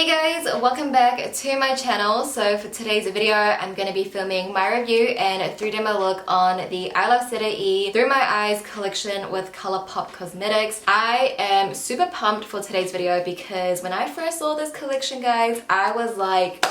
Hey guys, welcome back to my channel. So for today's video, I'm going to be filming my review and 3 demo look on the ILUVSARAHI Through My Eyes collection with COLOURPOP cosmetics. I am super pumped for today's video because when I first saw this collection, guys, I was like,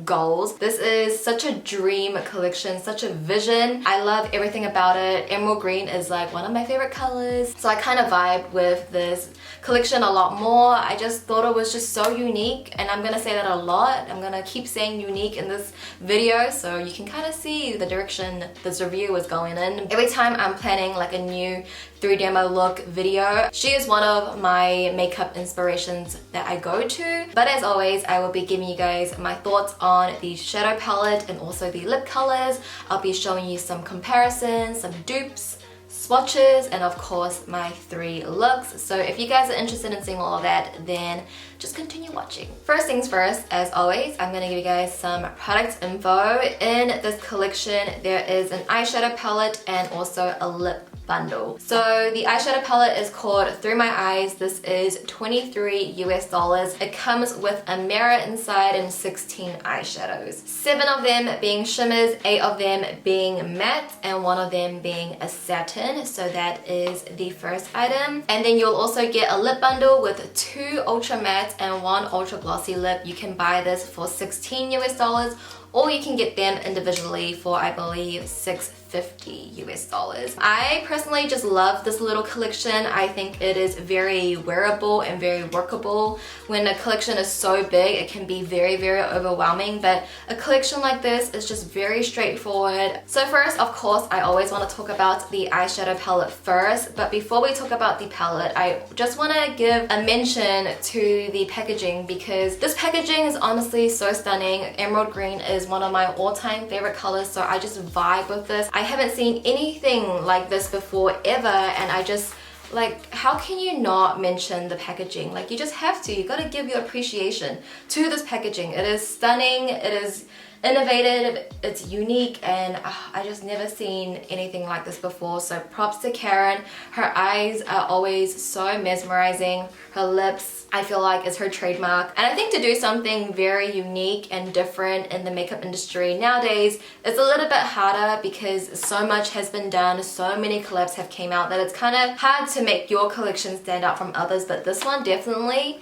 goals. This is such a dream collection, such a vision. I love everything about it. Emerald green is like one of my favorite colors, so I kind of vibe with this collection a lot more. I just thought it was just so unique, and I'm gonna say that a lot. I'm gonna keep saying unique in this video so you can kind of see the direction this review is going in. Every time I'm planning like a new 3 demo look video, she is one of my makeup inspirations that I go to. But as always, I will be giving you guys my thoughts on the shadow palette and also the lip colors. I'll be showing you some comparisons, some dupes, swatches, and of course my 3 looks. So if you guys are interested in seeing all of that, then just continue watching. First things first, as always, I'm gonna give you guys some product info. In this collection, there is an eyeshadow palette and also a lip bundle. So the eyeshadow palette is called Through My Eyes. This is $23 US. It comes with a mirror inside and 16 eyeshadows. 7 of them being shimmers, 8 of them being matte, and 1 of them being a satin. So that is the first item. And then you'll also get a lip bundle with 2 ultra matte and 1 ultra glossy lip. You can buy this for $16 US, or you can get them individually for, I believe, $6.50 US. I personally just love this little collection. I think it is very wearable and very workable. When a collection is so big, it can be very, very overwhelming, but a collection like this is just very straightforward. So first, of course, I always want to talk about the eyeshadow palette first, but before we talk about the palette, I just want to give a mention to the packaging because this packaging is honestly so stunning. Emerald green is one of my all-time favorite colors, so I just vibe with this. I haven't seen anything like this before ever, and I just like, how can you not mention the packaging? Like, you just have to. You gotta give your appreciation to this packaging. It is stunning, it is innovative, it's unique, and I just never seen anything like this before. So props to Karen. Her eyes are always so mesmerizing. Her lips, I feel like, is her trademark. And I think to do something very unique and different in the makeup industry nowadays, it's a little bit harder because so much has been done, so many collabs have came out that it's kind of hard to make your collection stand out from others, but this one definitely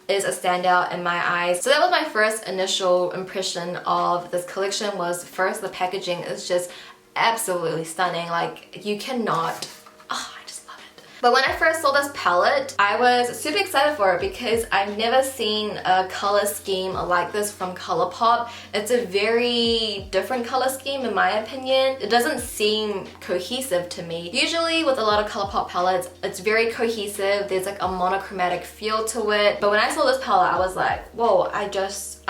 is a standout in my eyes. So that was my first initial impression of this collection. Was first, the packaging is just absolutely stunning. Like, you cannot, I just love it. But when I first saw this palette, I was super excited for it because I've never seen a color scheme like this from COLOURPOP. It's a very different color scheme in my opinion. It doesn't seem cohesive to me. Usually with a lot of COLOURPOP palettes, it's very cohesive. There's like a monochromatic feel to it. But when I saw this palette, I was like, whoa, I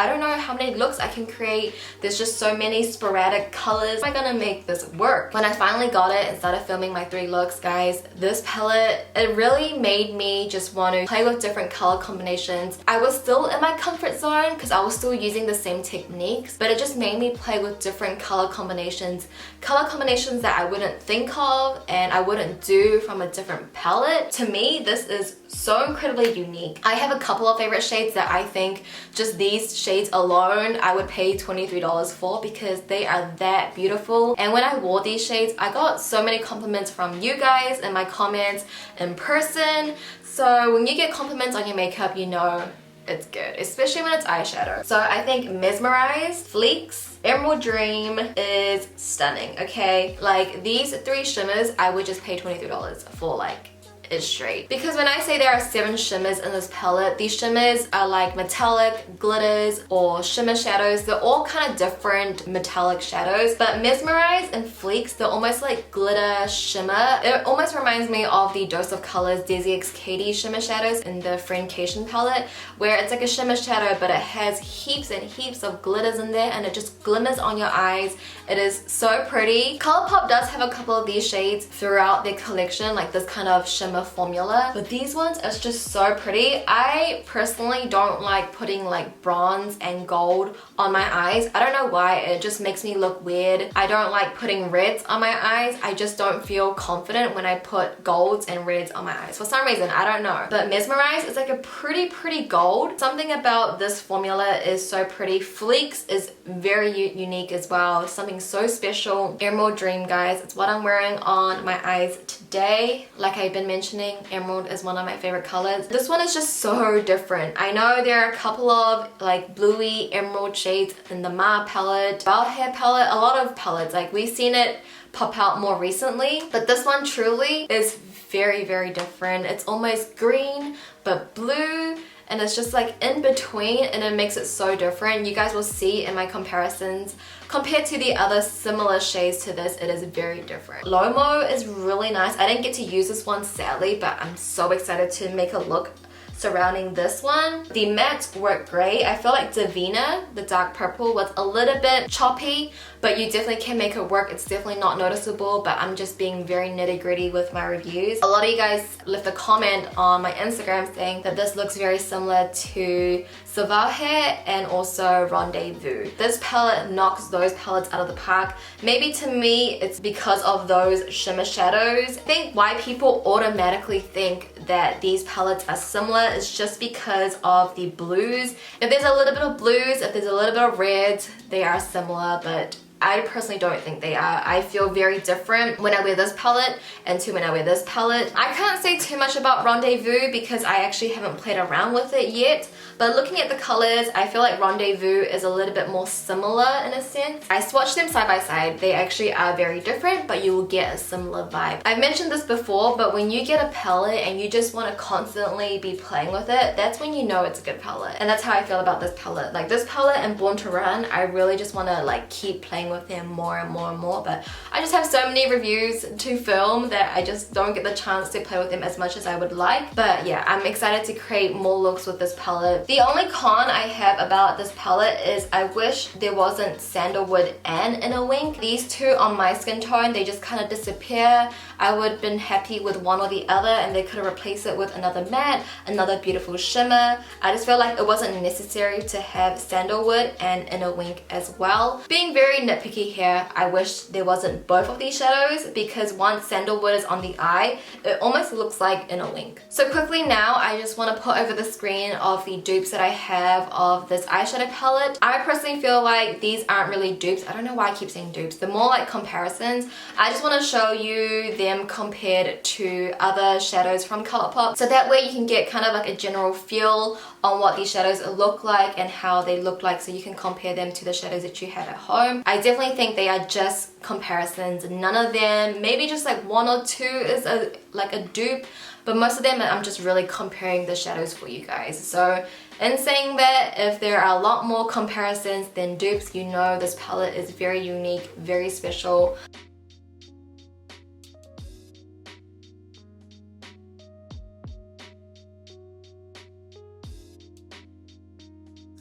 don't know how many looks I can create. There's just so many sporadic colors. How am I gonna make this work? When I finally got it and started filming my 3 looks, guys, this palette, it really made me just want to play with different color combinations. I was still in my comfort zone because I was still using the same techniques, but it just made me play with different color combinations that I wouldn't think of and I wouldn't do from a different palette. To me, this is so incredibly unique. I have a couple of favorite shades that I think just these shades alone I would pay $23 for because they are that beautiful. And when I wore these shades, I got so many compliments from you guys in my comments in person. So when you get compliments on your makeup, you know it's good, especially when it's eyeshadow. So I think Mesmerized, Fleeks, Emerald Dream is stunning, okay? Like, these 3 shimmers, I would just pay $23 for, like, is straight. Because when I say there are 7 shimmers in this palette, these shimmers are like metallic glitters or shimmer shadows. They're all kind of different metallic shadows, but Mesmerize and Fleeks, they're almost like glitter shimmer. It almost reminds me of the Dose of Colors Desi X Katie shimmer shadows in the Friendcation palette, where it's like a shimmer shadow but it has heaps and heaps of glitters in there and it just glimmers on your eyes. It is so pretty. COLOURPOP does have a couple of these shades throughout their collection, like this kind of shimmer shimmer formula, but these ones are just so pretty. I personally don't like putting like bronze and gold on my eyes. I don't know why, it just makes me look weird. I don't like putting reds on my eyes. I just don't feel confident when I put golds and reds on my eyes for some reason. I don't know, but Mesmerize is like a pretty gold. Something about this formula is so pretty. Fleeks is very unique as well, something so special. Emerald Dream, guys, it's what I'm wearing on my eyes today. Like I've been mentioning, emerald is one of my favorite colors. This one is just so different. I know there are a couple of like bluey emerald shades in the Ma palette, Bell Hair palette, a lot of palettes. Like we've seen it pop out more recently, but this one truly is very different. It's almost green but blue, and it's just like in between, and it makes it so different. You guys will see in my comparisons, compared to the other similar shades to this, it is very different. Lomo is really nice. I didn't get to use this one sadly, but I'm so excited to make a look surrounding this one. The mattes work great. I feel like Davina, the dark purple, was a little bit choppy, but you definitely can make it work. It's definitely not noticeable, but I'm just being very nitty-gritty with my reviews. A lot of you guys left a comment on my Instagram saying that this looks very similar to Sauvage and also Rendezvous. This palette knocks those palettes out of the park. Maybe to me, it's because of those shimmer shadows. I think why people automatically think that these palettes are similar is just because of the blues. If there's a little bit of blues, if there's a little bit of reds, they are similar, but I personally don't think they are. I feel very different when I wear this palette and to when I wear this palette. I can't say too much about Rendezvous because I actually haven't played around with it yet, but looking at the colors, I feel like Rendezvous is a little bit more similar in a sense. I swatched them side by side. They actually are very different, but you will get a similar vibe. I've mentioned this before, but when you get a palette and you just want to constantly be playing with it, that's when you know it's a good palette. And that's how I feel about this palette. Like this palette and Born to Run, I really just want to like keep playing with them more and more, but I just have so many reviews to film that I just don't get the chance to play with them as much as I would like. But yeah, I'm excited to create more looks with this palette. The only con I have about this palette is I wish there wasn't sandalwood and inner wink. These two on my skin tone, they just kind of disappear. I would have been happy with one or the other, and they could have replaced it with another matte, another beautiful shimmer. I just feel like it wasn't necessary to have sandalwood and inner wink as well. Being very nitpicky here, I wish there wasn't both of these shadows, because once sandalwood is on the eye, it almost looks like inner wink. So quickly now, I just want to put over the screen of the dupes that I have of this eyeshadow palette. I personally feel like these aren't really dupes. I don't know why I keep saying dupes. They're more like comparisons. I just want to show you them compared to other shadows from ColourPop, so that way you can get kind of like a general feel on what these shadows look like and how they look like, so you can compare them to the shadows that you have at home. I definitely think they are just comparisons. None of them, maybe just like one or two is like a dupe, but most of them I'm just really comparing the shadows for you guys. So in saying that, if there are a lot more comparisons than dupes, you know this palette is very unique, very special.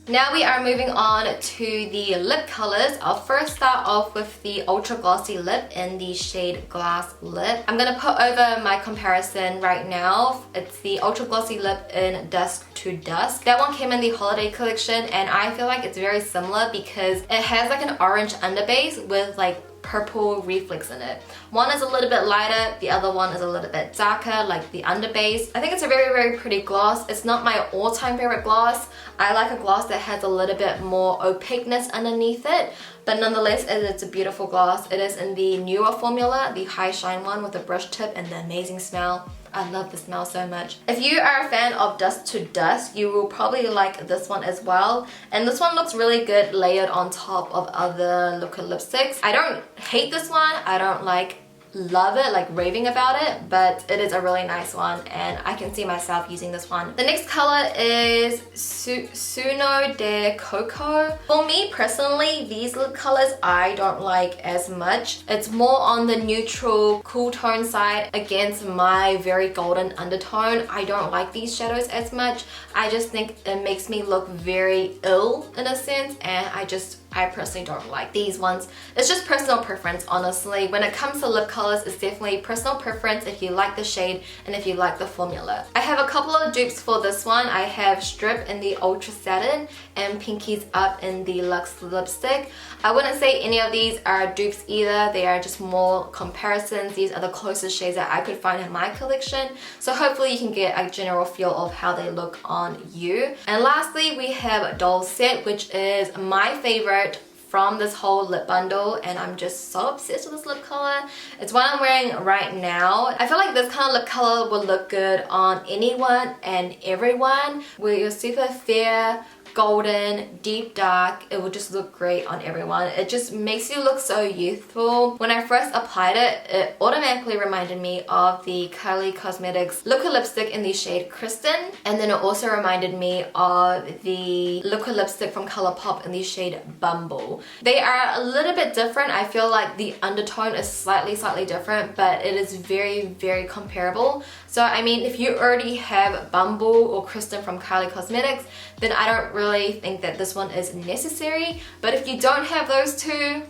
Now we are moving on to the lip colors. I'll first start off with the Ultra Glossy Lip in the shade Glass Lip. I'm going to put over my comparison right now. It's the Ultra Glossy Lip in Dusk to Dusk. That one came in the holiday collection, and I feel like it's very similar because it has like an orange underbase with like purple reflex in it. One is a little bit lighter, the other one is a little bit darker, like the underbase. I think it's a very pretty gloss. It's not my all-time favorite gloss. I like a gloss that has a little bit more opaqueness underneath it, but nonetheless it's a beautiful gloss. It is in the newer formula, the High Shine one with the brush tip and the amazing smell. I love the smell so much. If you are a fan of Dusk to Dusk, you will probably like this one as well. And this one looks really good layered on top of other liquid lipsticks. I don't hate this one. I don't love it, like raving about it, but it is a really nice one and I can see myself using this one. The next color is Suno de Coco. For me personally, these lip colors I don't like as much. It's more on the neutral, cool tone side against my very golden undertone. I don't like these shadows as much. I just think it makes me look very ill in a sense, and I just I personally don't like these ones. It's just personal preference, honestly. When it comes to lip colors, it's definitely personal preference if you like the shade and if you like the formula. I have a couple of dupes for this one. I have Strip in the Ultra Satin and Pinkies Up in the Luxe Lipstick. I wouldn't say any of these are dupes either. They are just more comparisons. These are the closest shades that I could find in my collection. So hopefully you can get a general feel of how they look on you. And lastly, we have Doll Set, which is my favorite from this whole lip bundle, and I'm just so obsessed with this lip color. It's what I'm wearing right now. I feel like this kind of lip color will look good on anyone and everyone. Where you're super fair, golden, deep dark, it will just look great on everyone. It just makes you look so youthful. When I first applied it, it automatically reminded me of the Kylie Cosmetics liquid lipstick in the shade Kristen, and then it also reminded me of the liquid lipstick from ColourPop in the shade Bumble. They are a little bit different. I feel like the undertone is slightly different, but it is very comparable. So I mean, if you already have Bumble or Kristen from Kylie Cosmetics, then I don't really think that this one is necessary. But if you don't have those two,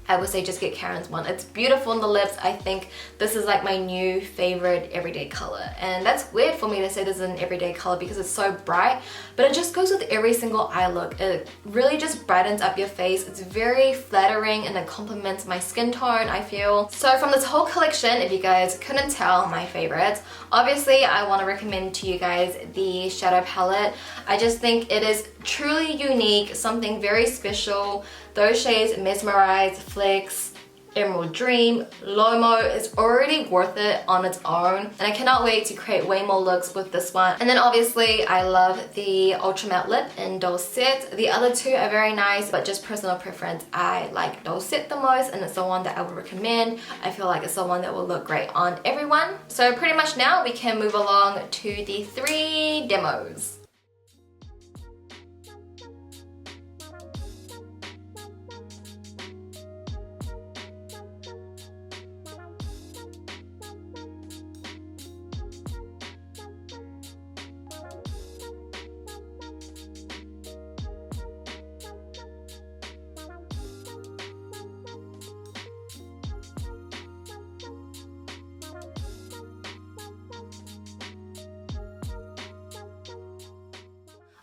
I would say just get Karen's one. It's beautiful on the lips. I think this is like my new favorite everyday color. And that's weird for me to say this is an everyday color because it's so bright, but it just goes with every single eye look. It really just brightens up your face. It's very flattering and it complements my skin tone, I feel. So from this whole collection, if you guys couldn't tell my favorites, obviously I want to recommend to you guys the shadow palette. I just think it is truly unique, something very special. Those shades, Mesmerize, Flex, Emerald Dream, Lomo is already worth it on its own, and I cannot wait to create way more looks with this one. And then obviously I love the Ultra Matte Lip in Doll Set. The other two are very nice, but just personal preference, I like Doll Set the most, and it's the one that I would recommend. I feel like it's the one that will look great on everyone. So pretty much now we can move along to the 3 demos.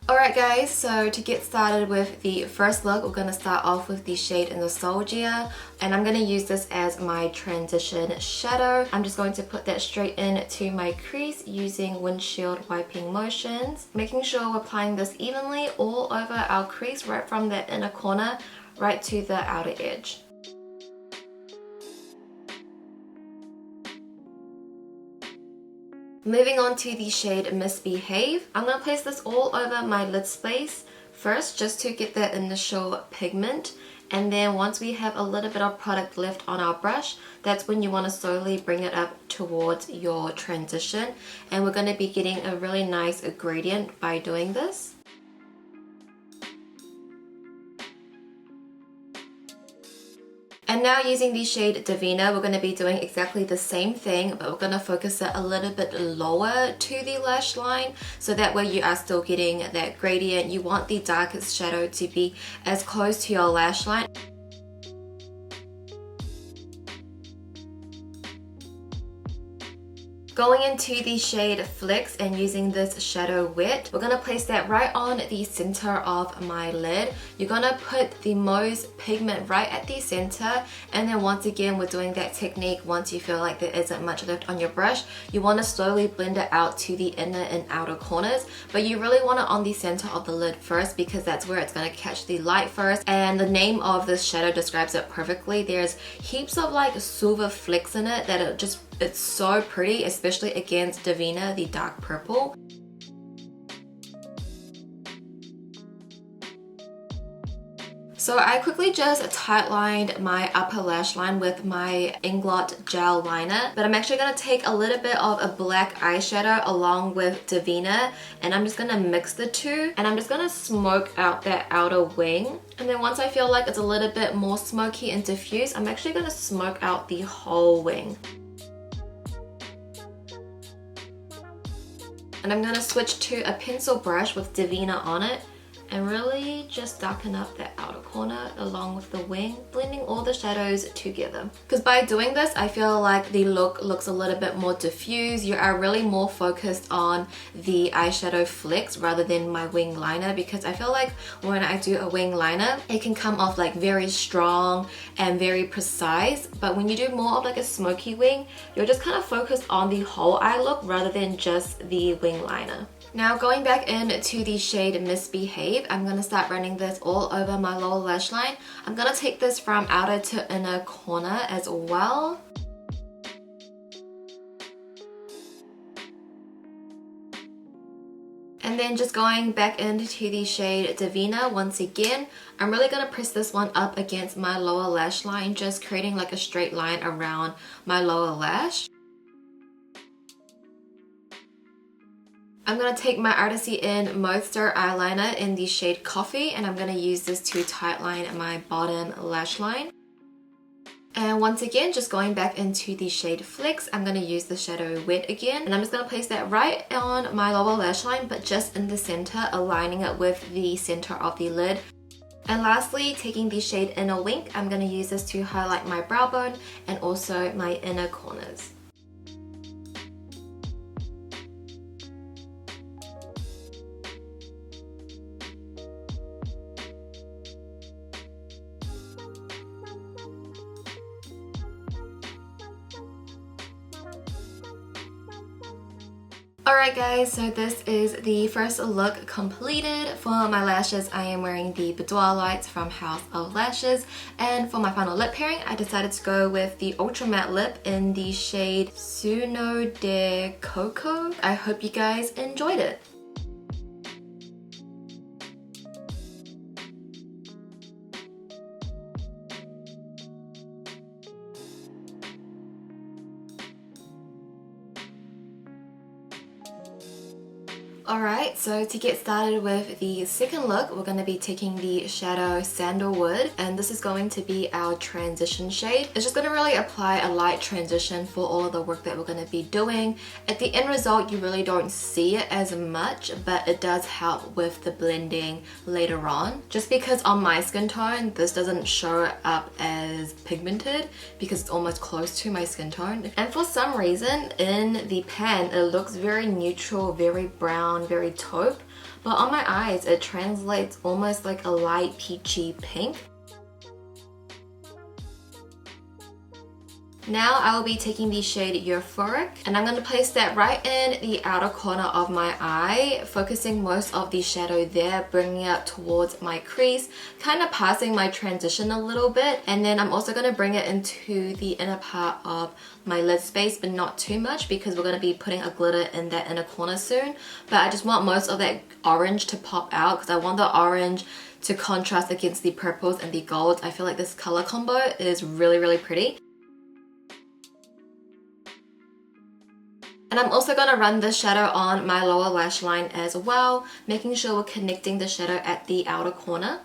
Alright guys, so to get started with the first look, we're going to start off with the shade Nostalgia, and I'm going to use this as my transition shadow. I'm just going to put that straight into my crease using windshield wiping motions, making sure we're applying this evenly all over our crease, right from the inner corner right to the outer edge. Moving on to the shade Misbehave, I'm going to place this all over my lid space first just to get that initial pigment, and then once we have a little bit of product left on our brush, that's when you want to slowly bring it up towards your transition, and we're going to be getting a really nice gradient by doing this. And now using the shade Divina, we're going to be doing exactly the same thing, but we're going to focus it a little bit lower to the lash line, so that way you are still getting that gradient. You want the darkest shadow to be as close to your lash line. Going into the shade Flex and using this shadow wet, we're going to place that right on the center of my lid. You're going to put the most pigment right at the center, and then once again we're doing that technique. Once you feel like there isn't much left on your brush, you want to slowly blend it out to the inner and outer corners, but you really want it on the center of the lid first because that's where it's going to catch the light first, and the name of this shadow describes it perfectly. There's heaps of like silver flecks in it that it's so pretty, especially against Divina, the dark purple. So I quickly just tight lined my upper lash line with my Inglot gel liner, but I'm actually going to take a little bit of a black eyeshadow along with Divina, and I'm just going to mix the two, and I'm just going to smoke out that outer wing. And then once I feel like it's a little bit more smoky and diffuse, I'm actually going to smoke out the whole wing. And I'm going to switch to a pencil brush with Divina on it, and really just darken up that outer corner along with the wing, blending all the shadows together. Because by doing this, I feel like the look looks a little bit more diffused. You are really more focused on the eyeshadow flecks rather than my wing liner, because I feel like when I do a wing liner, it can come off like very strong and very precise, but when you do more of like a smoky wing, you're just kind of focused on the whole eye look rather than just the wing liner. Now going back into the shade Misbehave, I'm going to start running this all over my lower lash line. I'm going to take this from outer to inner corner as well. And then just going back into the shade Divina once again, I'm really going to press this one up against my lower lash line, just creating like a straight line around my lower lash. I'm going to take my Artisty in Mauve Star eyeliner in the shade Coffee, and I'm going to use this to tightline my bottom lash line. And once again, just going back into the shade Flex, I'm going to use the shadow Wet again, and I'm just going to place that right on my lower lash line, but just in the center, aligning it with the center of the lid. And lastly, taking the shade Inner Wink, I'm going to use this to highlight my brow bone and also my inner corners. Alright guys, so this is the first look completed. For my lashes, I am wearing the Boudoir Lights from House of Lashes, and for my final lip pairing, I decided to go with the Ultra Matte Lip in the shade Suno de Coco. I hope you guys enjoyed it. Alright, so to get started with the second look, we're going to be taking the shadow Sandalwood, and this is going to be our transition shade. It's just going to really apply a light transition for all of the work that we're going to be doing. At the end result, you really don't see it as much, but it does help with the blending later on. Just because on my skin tone, this doesn't show up as pigmented because it's almost close to my skin tone. And for some reason, in the pan, it looks very neutral, very brown, very taupe, but on my eyes it translates almost like a light peachy pink. Now I will be taking the shade Euphoric, and I'm going to place that right in the outer corner of my eye, focusing most of the shadow there, bringing it towards my crease, kind of passing my transition a little bit. And then I'm also going to bring it into the inner part of my lid space, but not too much because we're going to be putting a glitter in that inner corner soon. But I just want most of that orange to pop out because I want the orange to contrast against the purples and the golds. I feel like this color combo is really, really pretty. And I'm also going to run this shadow on my lower lash line as well, making sure we're connecting the shadow at the outer corner.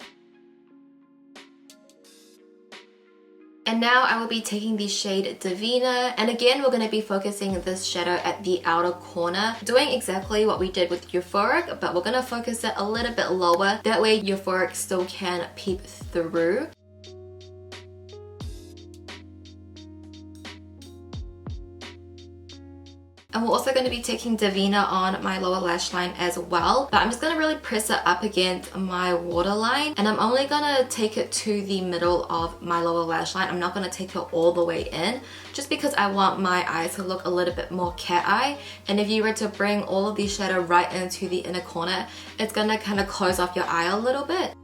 And now I will be taking the shade Divina, and again we're going to be focusing this shadow at the outer corner, doing exactly what we did with Euphoric, but we're going to focus it a little bit lower, that way Euphoric still can peep through. And we're also going to be taking Divina on my lower lash line as well, but I'm just going to really press it up against my waterline, and I'm only going to take it to the middle of my lower lash line. I'm not going to take it all the way in, just because I want my eyes to look a little bit more cat eye. And if you were to bring all of the shadow right into the inner corner, it's going to kind of close off your eye a little bit.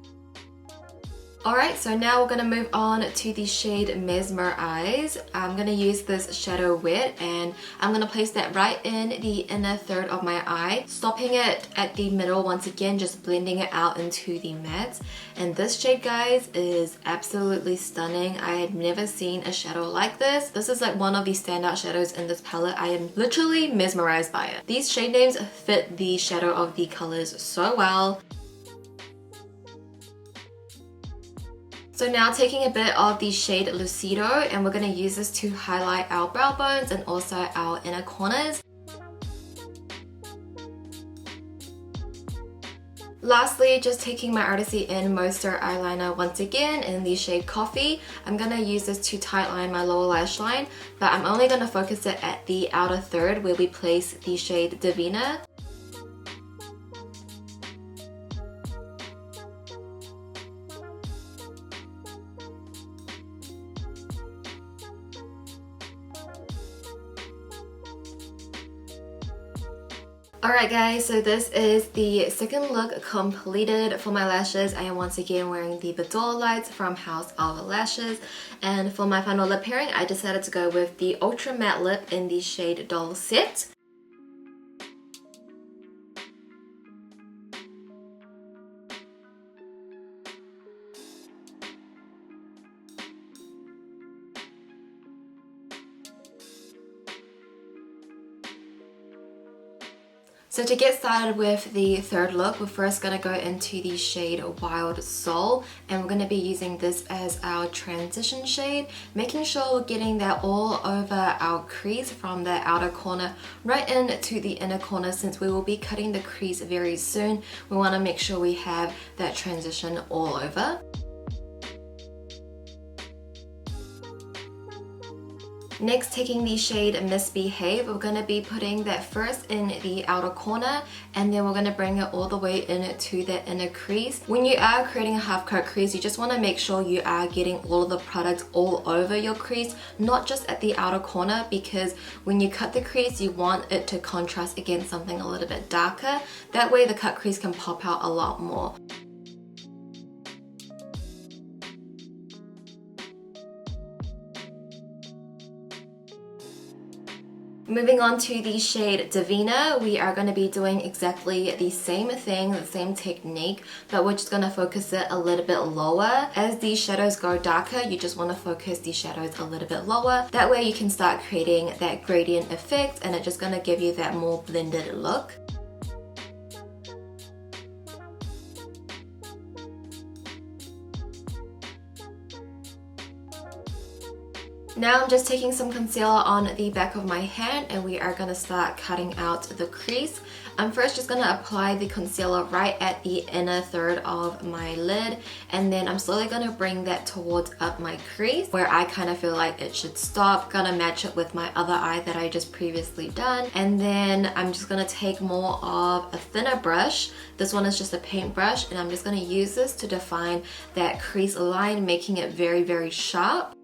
Alright, so now we're going to move on to the shade Mesmerize. I'm going to use this shadow Wet, and I'm going to place that right in the inner third of my eye, stopping it at the middle once again, just blending it out into the mattes. And this shade, guys, is absolutely stunning. I had never seen a shadow like this. This is like one of the standout shadows in this palette. I am literally mesmerized by it. These shade names fit the shadow of the colors so well. So now taking a bit of the shade Lucido, and we're going to use this to highlight our brow bones and also our inner corners. Lastly, just taking my Artisty In Moisture eyeliner once again in the shade Coffee. I'm gonna use this to tightline my lower lash line, but I'm only gonna focus it at the outer third where we place the shade Divina. Alright guys, so this is the second look completed for my lashes. I am once again wearing the Boudoir Lights from House of Lashes. And for my final lip pairing, I decided to go with the Ultra Matte Lip in the shade Doll Set. So to get started with the third look, we're first going to go into the shade Wild Soul, and we're going to be using this as our transition shade, making sure we're getting that all over our crease from the outer corner right into the inner corner. Since we will be cutting the crease very soon, we want to make sure we have that transition all over. Next, taking the shade Misbehave, we're going to be putting that first in the outer corner, and then we're going to bring it all the way into the inner crease. When you are creating a half cut crease, you just want to make sure you are getting all of the product all over your crease, not just at the outer corner, because when you cut the crease, you want it to contrast against something a little bit darker. That way the cut crease can pop out a lot more. Moving on to the shade Divina, we are going to be doing exactly the same thing, the same technique, but we're just going to focus it a little bit lower. As the shadows go darker, you just want to focus the shadows a little bit lower. That way you can start creating that gradient effect, and it's just going to give you that more blended look. Now I'm just taking some concealer on the back of my hand, and we are going to start cutting out the crease. I'm first just going to apply the concealer right at the inner third of my lid, and then I'm slowly going to bring that towards up my crease where I kind of feel like it should stop. Gonna match it with my other eye that I just previously done, and then I'm just going to take more of a thinner brush. This one is just a paintbrush, and I'm just going to use this to define that crease line, making it very, very sharp.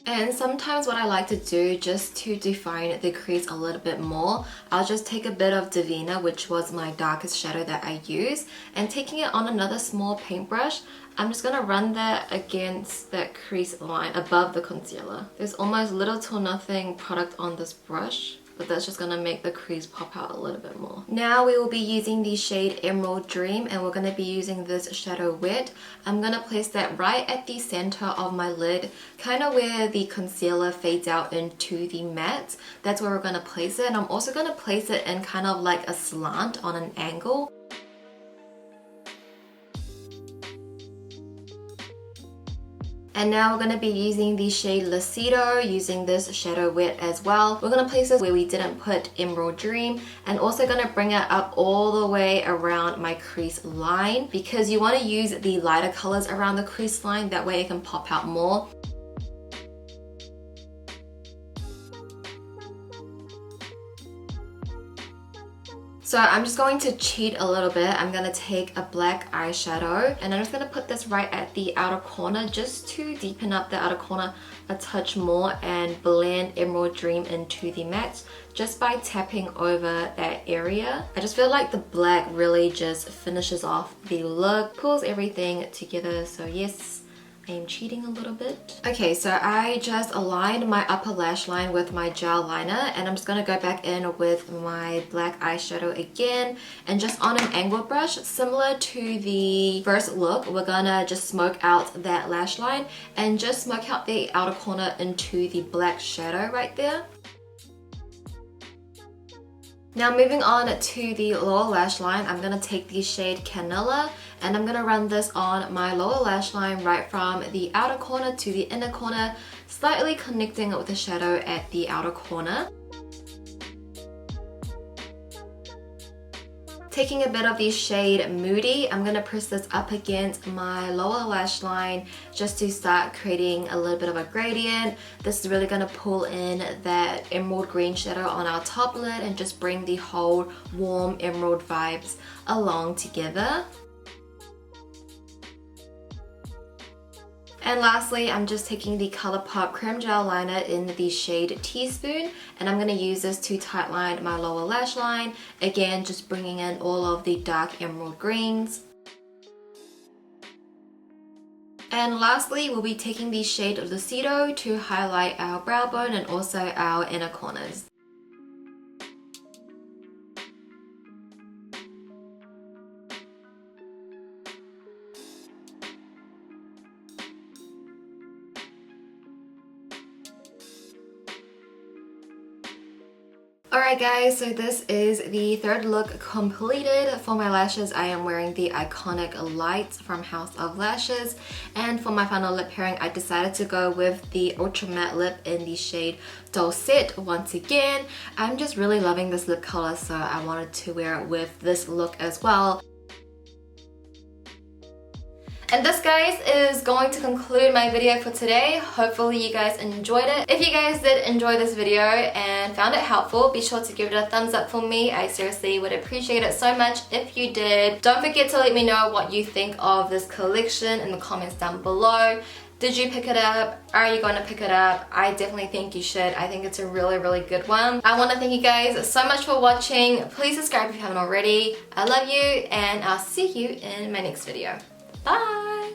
And sometimes what I like to do, just to define the crease a little bit more, I'll just take a bit of Divina, which was my darkest shadow that I use, and taking it on another small paintbrush, I'm just going to run that against that crease line above the concealer. There's almost little to nothing product on this brush, but that's just going to make the crease pop out a little bit more. Now we will be using the shade Emerald Dream, and we're going to be using this shadow wet. I'm going to place that right at the center of my lid, kind of where the concealer fades out into the matte. That's where we're going to place it, and I'm also going to place it in kind of like a slant on an angle. And now we're going to be using the shade Lucido, using this shadow wet as well. We're going to place this where we didn't put Emerald Dream, and also going to bring it up all the way around my crease line, because you want to use the lighter colors around the crease line, that way it can pop out more. So I'm just going to cheat a little bit. I'm going to take a black eyeshadow, and I'm just going to put this right at the outer corner just to deepen up the outer corner a touch more and blend Emerald Dream into the matte just by tapping over that area. I just feel like the black really just finishes off the look, pulls everything together. So yes, I am cheating a little bit. Okay, so I just aligned my upper lash line with my gel liner, and I'm just going to go back in with my black eyeshadow again, and just on an angle brush, similar to the first look, we're gonna just smoke out that lash line and just smoke out the outer corner into the black shadow right there. Now moving on to the lower lash line, I'm going to take the shade Canela, and I'm going to run this on my lower lash line right from the outer corner to the inner corner, slightly connecting it with the shadow at the outer corner. Taking a bit of the shade Moody, I'm going to press this up against my lower lash line just to start creating a little bit of a gradient. This is really going to pull in that emerald green shadow on our top lid and just bring the whole warm emerald vibes along together. And lastly, I'm just taking the ColourPop Creme Gel Liner in the shade Teaspoon, and I'm going to use this to tightline my lower lash line. Again, just bringing in all of the dark emerald greens. And lastly, we'll be taking the shade Lucido to highlight our brow bone and also our inner corners. Alright guys, so this is the third look completed. For my lashes, I am wearing the iconic lights from House of Lashes. And for my final lip pairing, I decided to go with the Ultra Matte Lip in the shade Dulcet once again. I'm just really loving this lip color, so I wanted to wear it with this look as well. And this, guys, is going to conclude my video for today. Hopefully you guys enjoyed it. If you guys did enjoy this video and found it helpful, be sure to give it a thumbs up for me. I seriously would appreciate it so much if you did. Don't forget to let me know what you think of this collection in the comments down below. Did you pick it up? Are you going to pick it up? I definitely think you should. I think it's a really, really good one. I want to thank you guys so much for watching. Please subscribe if you haven't already. I love you, and I'll see you in my next video. Bye!